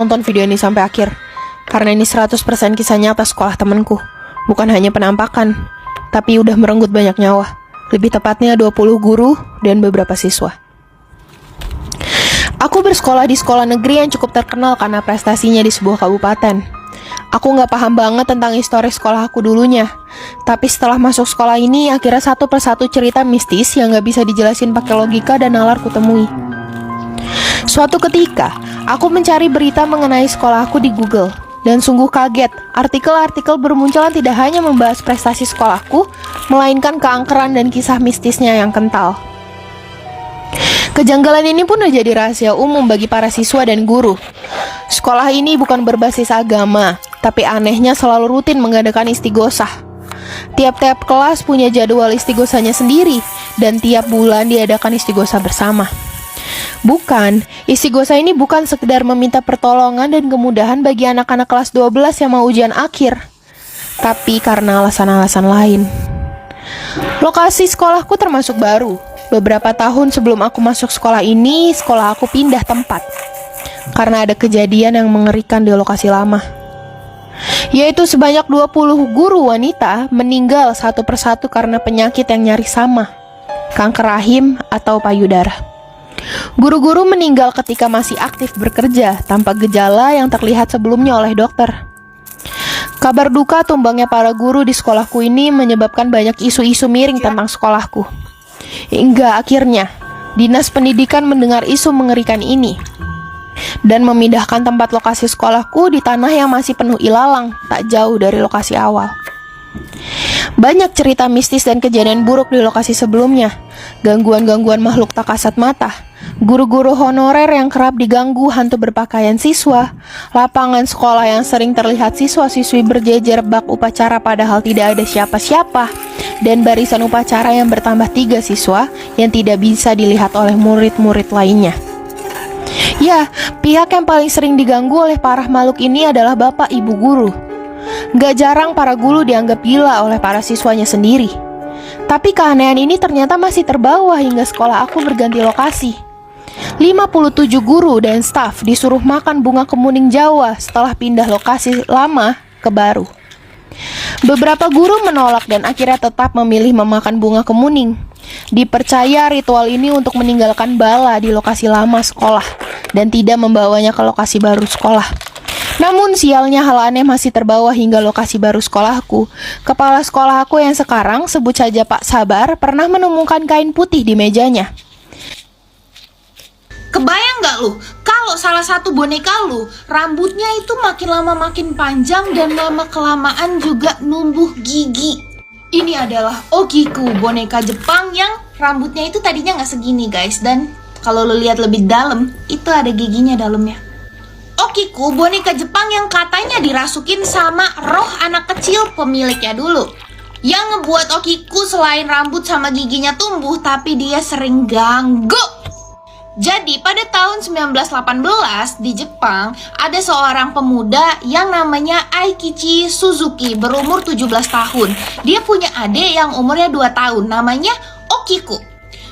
Nonton video ini sampai akhir, karena ini 100% kisah nyata sekolah temanku. Bukan hanya penampakan, tapi udah merenggut banyak nyawa. Lebih tepatnya 20 guru dan beberapa siswa. Aku bersekolah di sekolah negeri yang cukup terkenal karena prestasinya di sebuah kabupaten. Aku nggak paham banget tentang histori sekolah aku dulunya. Tapi setelah masuk sekolah ini, akhirnya satu persatu cerita mistis yang nggak bisa dijelasin pakai logika dan nalar kutemui. Suatu ketika, aku mencari berita mengenai sekolah aku di Google. Dan sungguh kaget, artikel-artikel bermunculan tidak hanya membahas prestasi sekolahku, melainkan keangkeran dan kisah mistisnya yang kental. Kejanggalan ini pun menjadi rahasia umum bagi para siswa dan guru. Sekolah ini bukan berbasis agama, tapi anehnya selalu rutin mengadakan istighosah. Tiap-tiap kelas punya jadwal istighosahnya sendiri, dan tiap bulan diadakan istighosah bersama. Bukan, istighosah ini bukan sekedar meminta pertolongan dan kemudahan bagi anak-anak kelas 12 yang mau ujian akhir, tapi karena alasan-alasan lain. Lokasi sekolahku termasuk baru. Beberapa tahun sebelum aku masuk sekolah ini, sekolah aku pindah tempat karena ada kejadian yang mengerikan di lokasi lama, yaitu sebanyak 20 guru wanita meninggal satu persatu karena penyakit yang nyaris sama, kanker rahim atau payudara. Guru-guru meninggal ketika masih aktif bekerja tanpa gejala yang terlihat sebelumnya oleh dokter. Kabar duka tumbangnya para guru di sekolahku ini menyebabkan banyak isu-isu miring tentang sekolahku. Hingga akhirnya, Dinas Pendidikan mendengar isu mengerikan ini dan memindahkan tempat lokasi sekolahku di tanah yang masih penuh ilalang, tak jauh dari lokasi awal. Banyak cerita mistis dan kejadian buruk di lokasi sebelumnya. Gangguan-gangguan makhluk tak kasat mata, guru-guru honorer yang kerap diganggu hantu berpakaian siswa, lapangan sekolah yang sering terlihat siswa-siswi berjejer bak upacara padahal tidak ada siapa-siapa, dan barisan upacara yang bertambah 3 siswa yang tidak bisa dilihat oleh murid-murid lainnya. Ya, pihak yang paling sering diganggu oleh para makhluk ini adalah bapak ibu guru. Gak jarang para guru dianggap gila oleh para siswanya sendiri. Tapi keanehan ini ternyata masih terbawa hingga sekolah aku berganti lokasi. 57 guru dan staf disuruh makan bunga kemuning Jawa setelah pindah lokasi lama ke baru. Beberapa guru menolak dan akhirnya tetap memilih memakan bunga kemuning. Dipercaya ritual ini untuk meninggalkan bala di lokasi lama sekolah dan tidak membawanya ke lokasi baru sekolah. Namun sialnya hal aneh masih terbawa hingga lokasi baru sekolahku. Kepala sekolah aku yang sekarang, sebut saja Pak Sabar, pernah menemukan kain putih di mejanya. Kebayang gak lu, kalau salah satu boneka lu, rambutnya itu makin lama makin panjang dan lama-kelamaan juga numbuh gigi. Ini adalah Okiku, boneka Jepang yang rambutnya itu tadinya gak segini guys. Dan kalau lu lihat lebih dalam, itu ada giginya dalamnya. Okiku, boneka Jepang yang katanya dirasukin sama roh anak kecil pemiliknya dulu. Yang ngebuat Okiku selain rambut sama giginya tumbuh, tapi dia sering ganggu. Jadi pada tahun 1918 di Jepang, ada seorang pemuda yang namanya Aikichi Suzuki berumur 17 tahun. Dia punya adik yang umurnya 2 tahun, namanya Okiku.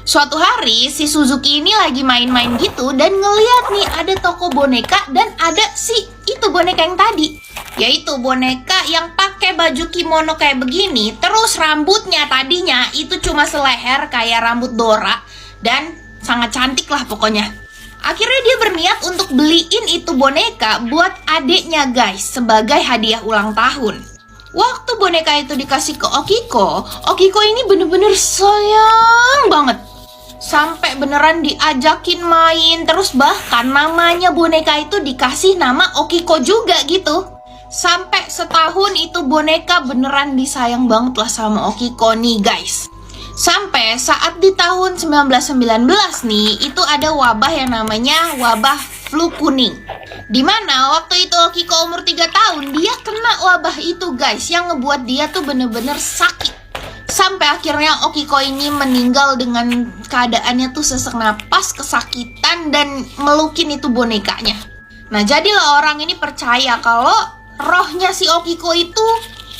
Suatu hari si Suzuki ini lagi main-main gitu dan ngeliat nih ada toko boneka dan ada si itu boneka yang tadi, yaitu boneka yang pakai baju kimono kayak begini, terus rambutnya tadinya itu cuma seleher kayak rambut Dora dan sangat cantik lah pokoknya. Akhirnya dia berniat untuk beliin itu boneka buat adiknya guys sebagai hadiah ulang tahun. Waktu boneka itu dikasih ke Okiko, Okiko ini bener-bener sayang banget. Sampai beneran diajakin main, terus bahkan namanya boneka itu dikasih nama Okiko juga gitu. Sampai setahun itu boneka beneran disayang banget lah sama Okiko nih guys. Sampai saat di tahun 1919 nih, itu ada wabah yang namanya wabah flu kuning. Dimana waktu itu Okiko umur 3 tahun, dia kena wabah itu guys, yang ngebuat dia tuh bener-bener sakit. Sampai akhirnya Okiko ini meninggal dengan keadaannya tuh sesak napas, kesakitan, dan melukin itu bonekanya. Nah jadilah orang ini percaya kalau rohnya si Okiko itu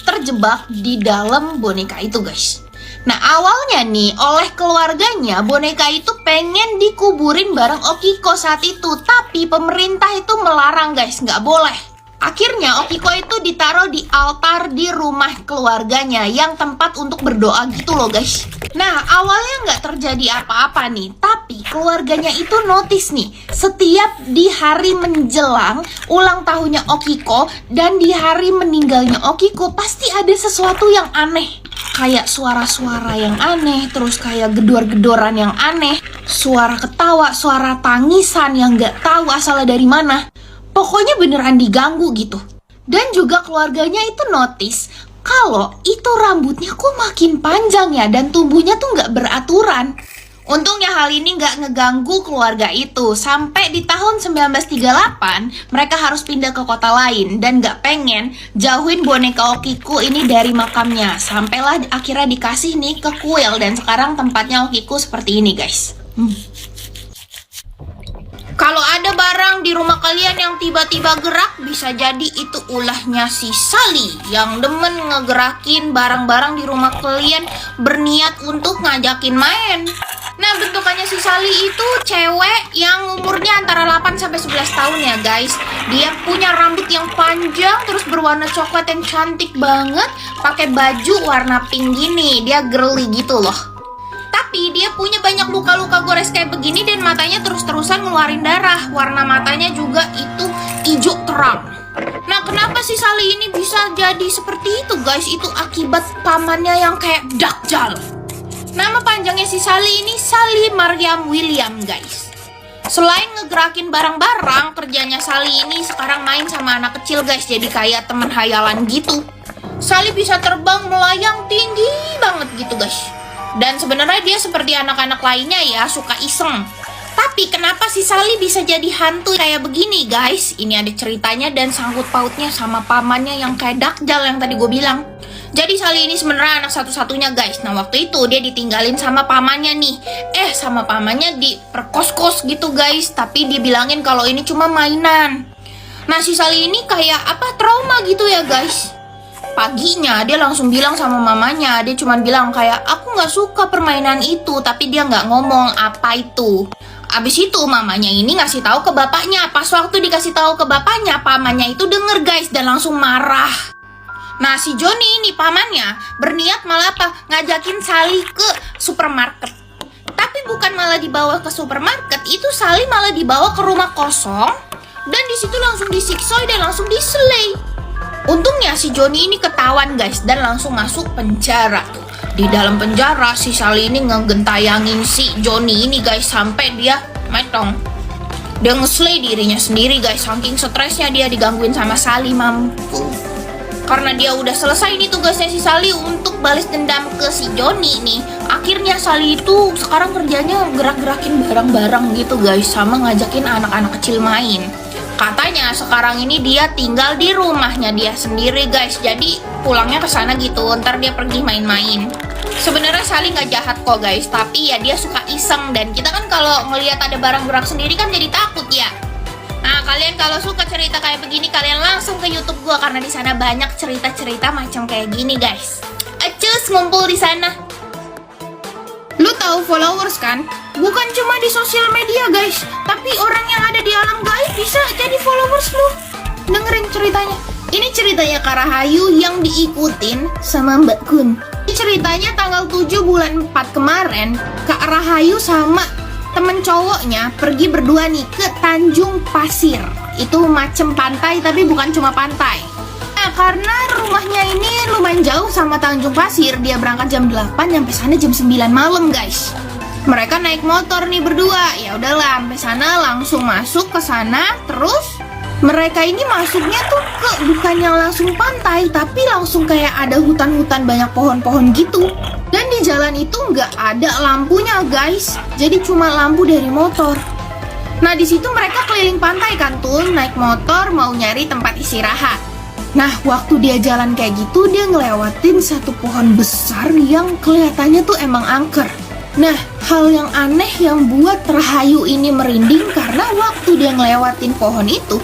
terjebak di dalam boneka itu guys. Nah, awalnya nih, oleh keluarganya, boneka itu pengen dikuburin bareng Okiko saat itu. Tapi pemerintah itu melarang, guys, nggak boleh. Akhirnya Okiko itu ditaruh di altar di rumah keluarganya yang tempat untuk berdoa gitu loh, guys. Nah, awalnya nggak terjadi apa-apa nih, tapi keluarganya itu notice nih, setiap di hari menjelang ulang tahunnya Okiko dan di hari meninggalnya Okiko pasti ada sesuatu yang aneh. Kayak suara-suara yang aneh, terus kayak gedor-gedoran yang aneh, suara ketawa, suara tangisan yang nggak tahu asalnya dari mana. Pokoknya beneran diganggu gitu. Dan juga keluarganya itu notice kalau itu rambutnya kok makin panjang ya, dan tumbuhnya tuh nggak beraturan. Untungnya hal ini nggak ngeganggu keluarga itu. Sampai di tahun 1938 mereka harus pindah ke kota lain dan nggak pengen jauhin boneka Okiko ini dari makamnya. Sampailah akhirnya dikasih nih ke kuil, dan sekarang tempatnya Okiko seperti ini, guys. Kalau ada barang di rumah kalian yang tiba-tiba gerak, bisa jadi itu ulahnya si Sally yang demen ngegerakin barang-barang di rumah kalian berniat untuk ngajakin main. Nah, bentukannya si Sally itu cewek yang umurnya antara 8 sampai 11 tahun ya, guys. Dia punya rambut yang panjang terus berwarna coklat yang cantik banget, pakai baju warna pink gini. Dia girly gitu loh. Tapi dia punya banyak luka-luka gores kayak begini dan matanya terus-terusan ngeluarin darah. Warna matanya juga itu hijau terang. Nah, kenapa si Sally ini bisa jadi seperti itu, guys? Itu akibat pamannya yang kayak Dakjal. Nama panjangnya si Sally ini Sally Mariam William, guys. Selain ngegerakin barang-barang, kerjanya Sally ini sekarang main sama anak kecil, guys. Jadi kayak temen hayalan gitu. Sally bisa terbang melayang tinggi banget gitu, guys. Dan sebenarnya dia seperti anak-anak lainnya ya, suka iseng. Tapi kenapa si Sally bisa jadi hantu kayak begini, guys? Ini ada ceritanya dan sangkut pautnya sama pamannya yang kayak Dakjal yang tadi gue bilang. Jadi Sally ini sebenarnya anak satu-satunya, guys. Nah, waktu itu dia ditinggalin sama pamannya nih. Sama pamannya diperkos-kos gitu, guys. Tapi dibilangin kalau ini cuma mainan. Nah, si Sally ini kayak trauma gitu ya, guys. Paginya dia langsung bilang sama mamanya. Dia cuma bilang kayak, aku gak suka permainan itu. Tapi dia gak ngomong apa itu. Abis itu mamanya ini ngasih tahu ke bapaknya. Pas waktu dikasih tahu ke bapaknya, pamannya itu denger, guys, dan langsung marah. Nah, si Johnny ini pamannya berniat malah ngajakin Sally ke supermarket. Tapi bukan malah dibawa ke supermarket, itu Sally malah dibawa ke rumah kosong. Dan disitu langsung disiksa dan langsung diselay. Untungnya si Johnny ini ketahuan, guys, dan langsung masuk penjara tuh. Di dalam penjara si Sally ini ngegentayangin si Johnny ini, guys, sampai dia metong. Dia ngeslay dirinya sendiri, guys, saking stresnya dia digangguin sama Sally, mampu. Karena dia udah selesai nih tugasnya si Sally untuk balas dendam ke si Johnny nih. Akhirnya Sally itu sekarang kerjanya gerak-gerakin barang-barang gitu, guys, sama ngajakin anak-anak kecil main. Katanya sekarang ini dia tinggal di rumahnya dia sendiri, guys. Jadi pulangnya ke sana gitu, ntar dia pergi main-main. Sebenarnya Sally nggak jahat kok, guys, tapi ya dia suka iseng. Dan kita kan kalau ngelihat ada barang gerak sendiri kan jadi takut ya. Nah, kalian kalau suka cerita kayak begini, kalian langsung ke YouTube gua karena di sana banyak cerita-cerita macam kayak gini, guys. Acus ngumpul di sana. Lu tahu followers kan? Bukan cuma di sosial media, guys, tapi orang yang ada di alam gaib bisa jadi followers lu. Dengerin ceritanya. Ini ceritanya Kak Rahayu yang diikutin sama Mbak Kun. Ini ceritanya tanggal 7 bulan 4 kemarin, Kak Rahayu sama temen cowoknya pergi berdua nih ke Tanjung Pasir. Itu macem pantai tapi bukan cuma pantai. Nah, karena rumahnya ini lumayan jauh sama Tanjung Pasir, dia berangkat jam 8 sampai sana jam 9 malam, guys. Mereka naik motor nih berdua. Ya udahlah, sampai sana langsung masuk ke sana. Terus mereka ini masuknya tuh ke bukan yang langsung pantai, tapi langsung kayak ada hutan-hutan banyak pohon-pohon gitu. Dan di jalan itu nggak ada lampunya, guys. Jadi cuma lampu dari motor. Nah, di situ mereka keliling pantai kan tuh, naik motor mau nyari tempat istirahat. Nah, waktu dia jalan kayak gitu, dia ngelewatin satu pohon besar yang kelihatannya tuh emang angker. Nah, hal yang aneh yang buat Rahayu ini merinding karena waktu dia ngelewatin pohon itu,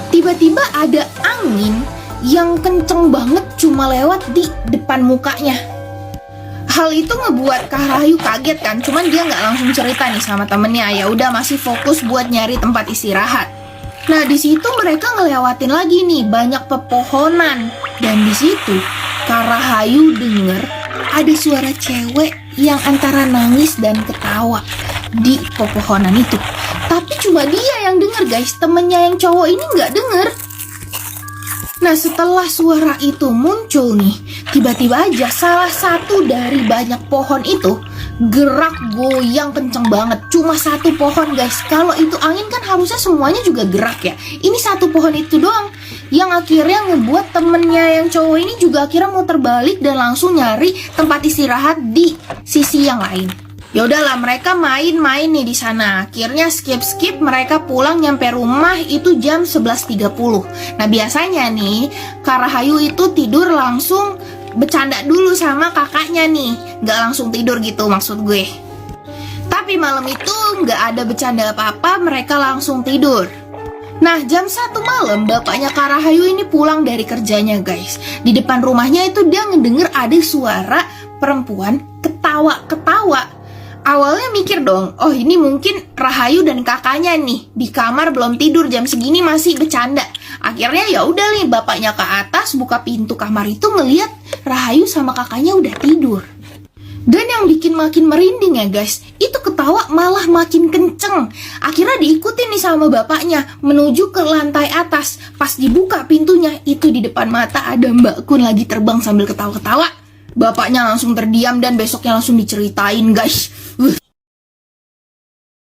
tiba-tiba ada angin yang kenceng banget cuma lewat di depan mukanya. Hal itu ngebuat Kak Rahayu kaget kan, cuman dia nggak langsung cerita nih sama temennya. Ya udah, masih fokus buat nyari tempat istirahat. Nah, di situ mereka ngelewatin lagi nih banyak pepohonan, dan di situ Kak Rahayu denger ada suara cewek yang antara nangis dan ketawa di pepohonan itu. Tapi cuma dia yang denger guys, temennya yang cowok ini nggak denger. Nah, setelah suara itu muncul nih, tiba-tiba aja salah satu dari banyak pohon itu gerak goyang kenceng banget. Cuma satu pohon guys, kalau itu angin kan harusnya semuanya juga gerak ya. Ini satu pohon itu doang yang akhirnya ngebuat temennya yang cowok ini juga akhirnya muter balik dan langsung nyari tempat istirahat di sisi yang lain. Ya udahlah, mereka main-main nih di sana. Akhirnya skip mereka pulang nyampe rumah itu jam 11.30. Nah, biasanya nih Kak Rahayu itu tidur langsung bercanda dulu sama kakaknya nih, nggak langsung tidur gitu maksud gue. Tapi malam itu nggak ada bercanda apa-apa, mereka langsung tidur. Nah, jam 1 malam bapaknya Kak Rahayu ini pulang dari kerjanya guys. Di depan rumahnya itu dia ngedenger ada suara perempuan ketawa-ketawa. Awalnya mikir dong, oh ini mungkin Rahayu dan kakaknya nih di kamar belum tidur, jam segini masih bercanda. Akhirnya ya udah nih, bapaknya ke atas buka pintu kamar itu ngeliat Rahayu sama kakaknya udah tidur. Dan yang bikin makin merinding ya guys, itu ketawa malah makin kenceng. Akhirnya diikutin nih sama bapaknya menuju ke lantai atas. Pas dibuka pintunya, itu di depan mata ada Mbak Kun lagi terbang sambil ketawa-ketawa. Bapaknya langsung terdiam dan besoknya langsung diceritain guys.